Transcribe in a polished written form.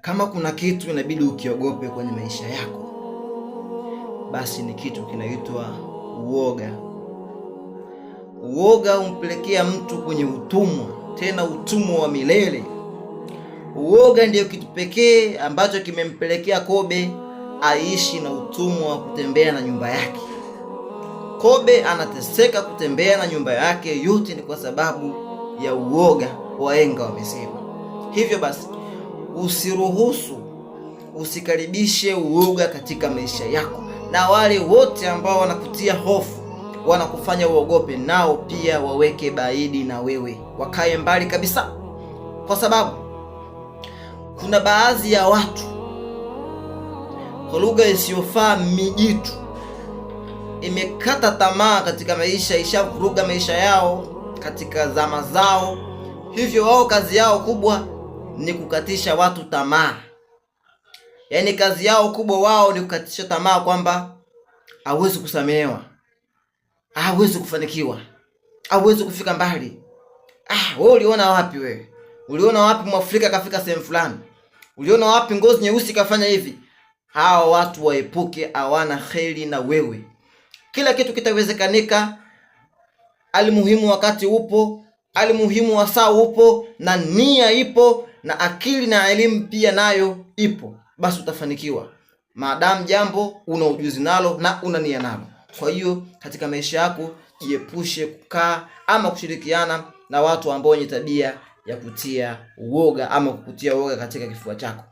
Kama kuna kitu inabidi ukiogope kwenye maisha yako, basi ni kitu kinaitwa uoga. Uoga umpelekea mtu kwenye utumwa, tena utumwa wa milele. Uoga ndiyo kitu pekee ambacho kimempelekea Kobe aishi na utumwa wa kutembea na nyumba yake. Kobe anateseka kutembea na nyumba yake, yote ni kwa sababu ya uoga, wahenga wamesema. Hivyo basi, usikaribishe uoga katika maisha yako, na wale wote ambao wanakutia hofu, wanakufanya uogope, nao pia waweke baidi na wewe, wakae mbali kabisa. Kwa sababu kuna baadhi ya watu, kwa lugha isiyofaa, mijitu imekata tamaa katika maisha, ishavuruga maisha yao katika zama zao. Hivyo wao kazi yao kubwa ni kukatisha watu tamaa. Yaani kazi yao kubwa wao ni kukatisha tamaa, kwamba hawezi kusamehewa, hawezi kufanikiwa, hawezi kufika mbali. Wewe uliona wapi wewe? Uliona wapi Mwafrika kafika sehemu fulani? Uliona wapi ngozi nyeusi kafanya hivi? Hao watu waepuke, hawana kheri na wewe. Kila kitu kitawezekanika, alimuhimu wakati upo, alimuhimu wasaa upo, na nia ipo, na akili na elimu pia nayo ipo. Basi utafanikiwa maadamu jambo una ujuzi nalo na una nia nalo. Kwa hiyo katika maisha yako jiepushe kukaa ama kushirikiana na watu ambao wenye tabia ya kutia uoga ama kukutia uoga katika kifua chako.